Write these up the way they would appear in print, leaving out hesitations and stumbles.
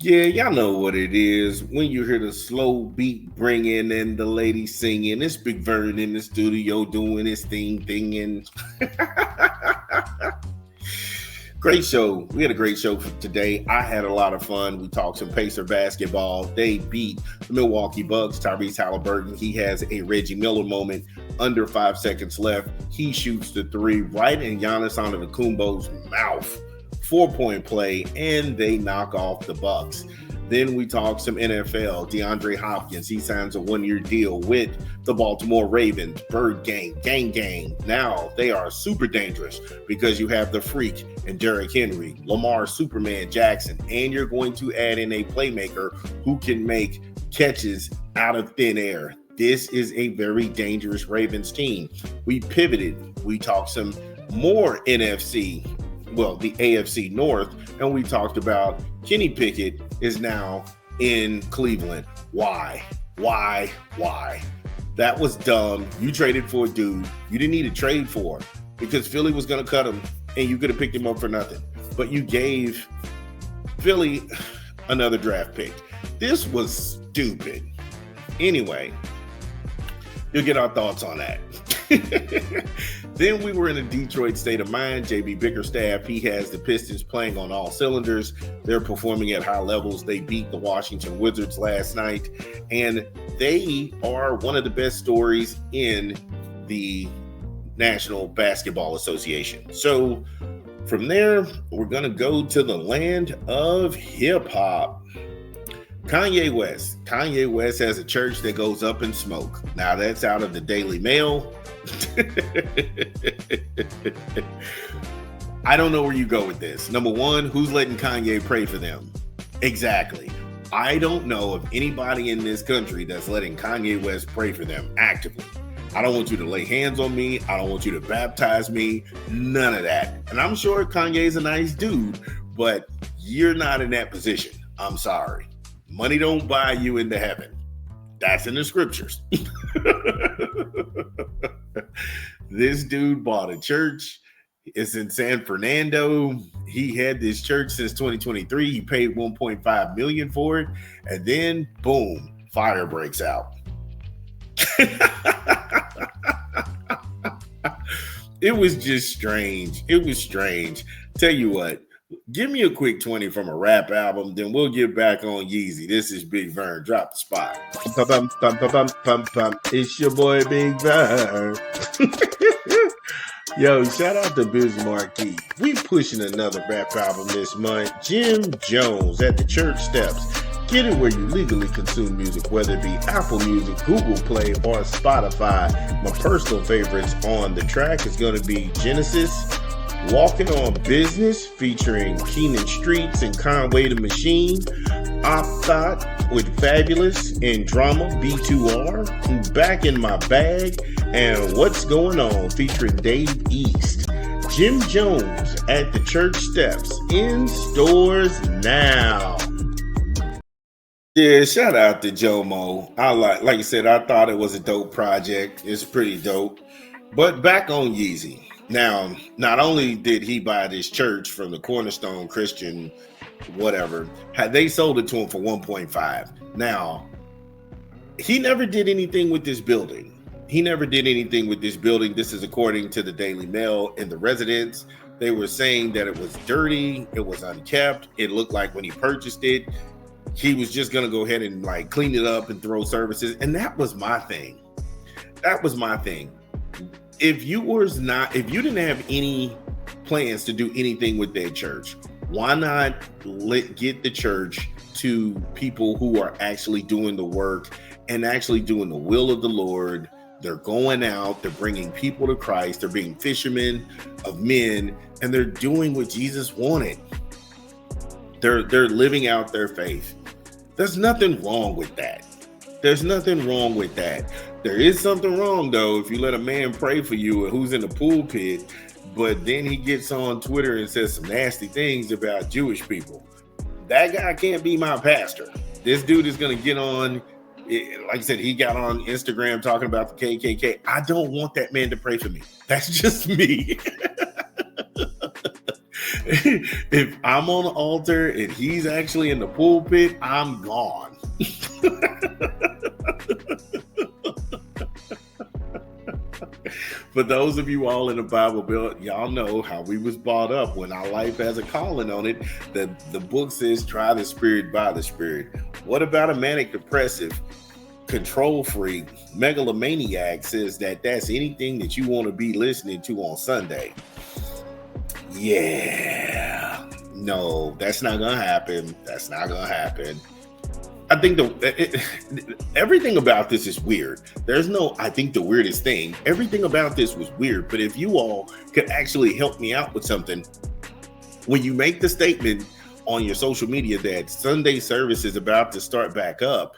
Yeah, y'all know what it is. When you hear the slow beat bringing and the lady singing, it's Big Vern in the studio doing his thing. Great show. We had a great show for today. I had a lot of fun. We talked some Pacer basketball. They beat the Milwaukee Bucks. Tyrese Halliburton, he has a Reggie Miller moment. Under 5 seconds left. He shoots the three right in Giannis Antetokounmpo's mouth. 4-point play, and they knock off the Bucks. Then we talk some NFL. DeAndre Hopkins, he signs a 1-year deal with the Baltimore Ravens. Bird gang. Now they are super dangerous because you have the Freak and Derrick Henry, Lamar Superman Jackson, and you're going to add in a playmaker who can make catches out of thin air. This is a very dangerous Ravens team. We pivoted. We talked some more NFC. Well, the AFC North, and we talked about Kenny Pickett is now in Cleveland. Why? That was dumb. You traded for a dude you didn't need to trade for because Philly was going to cut him, and you could have picked him up for nothing. But you gave Philly another draft pick. This was stupid. Anyway, you'll get our thoughts on that. Then we were in a Detroit state of mind. JB Bickerstaff, he has the Pistons playing on all cylinders. They're performing at high levels. They beat the Washington Wizards last night, and they are one of the best stories in the National Basketball Association. So from there, we're going to go to the land of hip hop. Kanye West. Kanye West has a church that goes up in smoke. Now that's out of the Daily Mail. I don't know where you go with this. Number one, who's letting Kanye pray for them? Exactly. I don't know of anybody in this country that's letting Kanye West pray for them actively. I don't want you to lay hands on me. I don't want you to baptize me. None of that. And I'm sure Kanye's a nice dude, but you're not in that position. I'm sorry. Money don't buy you into heaven. That's in the scriptures. This dude bought a church. It's in San Fernando. He had this church since 2023. He paid $1.5 million for it. And then, boom, fire breaks out. It was just strange. It was strange. Tell you what, give me a quick 20 from a rap album, then we'll get back on Yeezy. This is Big Vern. Drop the spot. It's your boy Big Vern. Yo, shout out to Biz Marquis. We pushing another rap album this month. Jim Jones at the Church Steps. Get it where you legally consume music, whether it be Apple Music, Google Play, or Spotify. My personal favorites on the track is going to be Genesis, Walking on Business featuring Keenan Streets and Conway the Machine, Op Thought with Fabulous and Drama B2R, Back in My Bag, and What's Going On featuring Dave East. Jim Jones at the Church Steps, in stores now. Yeah, shout out to Jomo. I like you said, I thought it was a dope project. It's pretty dope. But back on Yeezy. Now, not only did he buy this church from the Cornerstone Christian, whatever, they sold it to him for 1.5. Now, he never did anything with this building. This is according to the Daily Mail and the residents. They were saying that it was dirty, it was unkept. It looked like when he purchased it, he was just going to go ahead and like clean it up and throw services. And that was my thing. If you didn't have any plans to do anything with that church, why not get the church to people who are actually doing the work and actually doing the will of the Lord? They're going out, they're bringing people to Christ, they're being fishermen of men, and they're doing what Jesus wanted. They're living out their faith. There's nothing wrong with that. There is something wrong, though, if you let a man pray for you who's in the pulpit, but then he gets on Twitter and says some nasty things about Jewish people. That guy can't be my pastor. This dude is going to get on, like I said, he got on Instagram talking about the KKK. I don't want that man to pray for me. That's just me. If I'm on the altar and he's actually in the pulpit, I'm gone. For those of you all in the Bible Belt, y'all know how we was brought up. When our life has a calling on it, the book says, try the spirit by the spirit. What about a manic depressive, control freak, megalomaniac says that that's anything that you want to be listening to on Sunday? Yeah. No, that's not going to happen. That's not going to happen. I think everything about this is weird. I think the weirdest thing, everything about this was weird. But if you all could actually help me out with something, when you make the statement on your social media that Sunday service is about to start back up,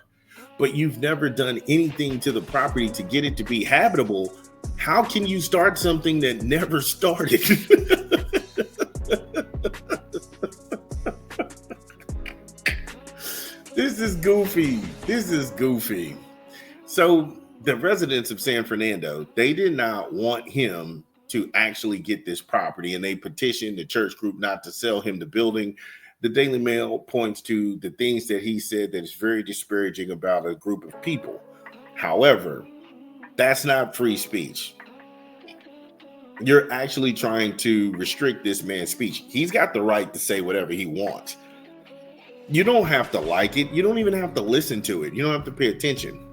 but you've never done anything to the property to get it to be habitable, how can you start something that never started? This is goofy. This is goofy. So the residents of San Fernando, they did not want him to actually get this property, and they petitioned the church group not to sell him the building. The Daily Mail points to the things that he said that is very disparaging about a group of people. However, that's not free speech. You're actually trying to restrict this man's speech. He's got the right to say whatever he wants. You don't have to like it. You don't even have to listen to it. You don't have to pay attention.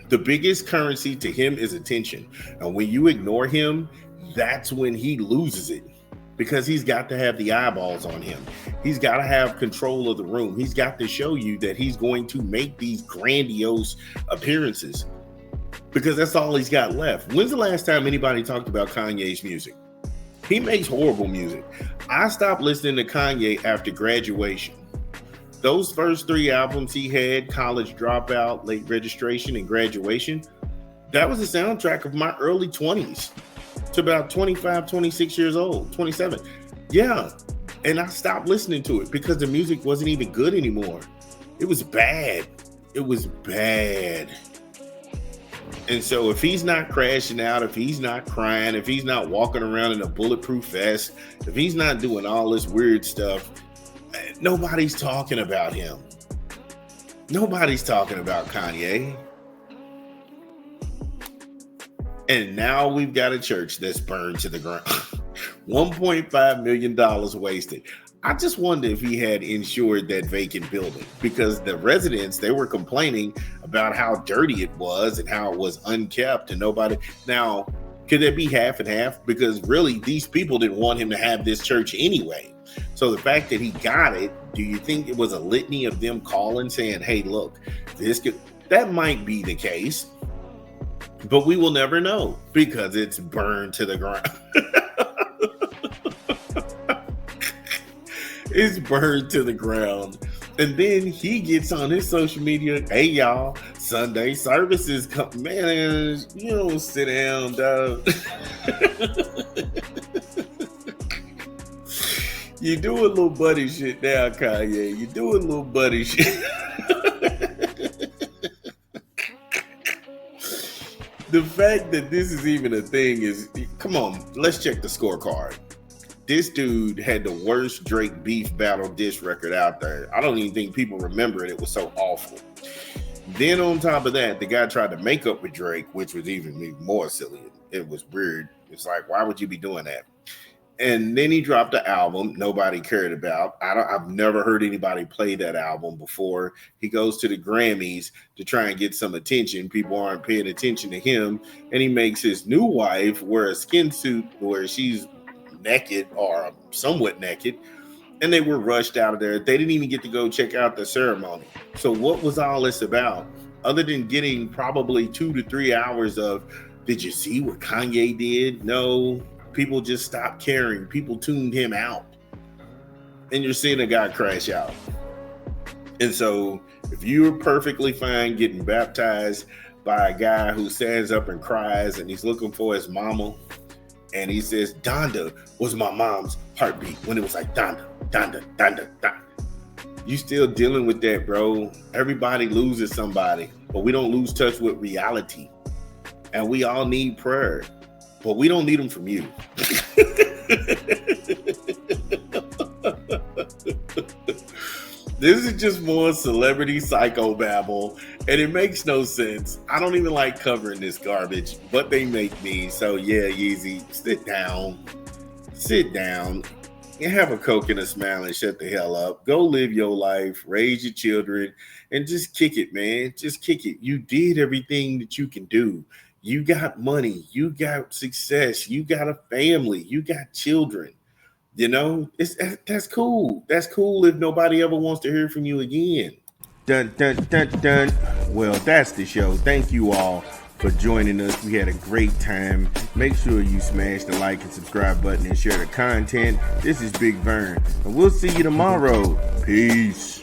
The biggest currency to him is attention. And when you ignore him, that's when he loses it, because he's got to have the eyeballs on him. He's got to have control of the room. He's got to show you that he's going to make these grandiose appearances, because that's all he's got left. When's the last time anybody talked about Kanye's music? He makes horrible music. I stopped listening to Kanye after graduation. Those first 3 albums he had, College Dropout, Late Registration, and Graduation, that was the soundtrack of my early 20s to about 25, 26 years old, 27. Yeah. And I stopped listening to it because the music wasn't even good anymore. It was bad. It was bad. And so if he's not crashing out, if he's not crying, if he's not walking around in a bulletproof vest, if he's not doing all this weird stuff, nobody's talking about him. Nobody's talking about Kanye. And now we've got a church that's burned to the ground. $1.5 million wasted. I just wonder if he had insured that vacant building, because the residents, they were complaining about how dirty it was and how it was unkept and nobody. Now, could there be half and half? Because really, these people didn't want him to have this church anyway. So the fact that he got it, do you think it was a litany of them calling saying, hey, look, that might be the case, but we will never know because it's burned to the ground. It's burned to the ground. And then he gets on his social media, hey, y'all, Sunday services come. Man, you don't sit down, dog. You doing little buddy shit now, Kanye. You doing little buddy shit. The fact that this is even a thing is, come on, let's check the scorecard. This dude had the worst Drake beef battle diss record out there. I don't even think people remember it. It was so awful. Then on top of that, the guy tried to make up with Drake, which was even more silly. It was weird. It's like, why would you be doing that? And then he dropped an album nobody cared about. I've never heard anybody play that album before. He goes to the Grammys to try and get some attention. People aren't paying attention to him. And he makes his new wife wear a skin suit where she's naked or somewhat naked. And they were rushed out of there. They didn't even get to go check out the ceremony. So what was all this about? Other than getting probably 2 to 3 hours of, did you see what Kanye did? No. People just stopped caring. People tuned him out. And you're seeing a guy crash out. And so if you're perfectly fine getting baptized by a guy who stands up and cries and he's looking for his mama, and he says, Donda was my mom's heartbeat, when it was like Donda, Donda, Donda, Donda. You still dealing with that, bro. Everybody loses somebody, but we don't lose touch with reality. And we all need prayer. But we don't need them from you. This is just more celebrity psychobabble, and it makes no sense. I don't even like covering this garbage, but they make me. So yeah, Yeezy, sit down, and have a Coke and a smile and shut the hell up. Go live your life, raise your children, and just kick it, man. Just kick it. You did everything that you can do. You got money, you got success, you got a family, you got children. You know, that's cool. That's cool if nobody ever wants to hear from you again. Dun dun dun dun. Well, that's the show. Thank you all for joining us. We had a great time. Make sure you smash the like and subscribe button and share the content. This is Big Vern, and we'll see you tomorrow. Peace.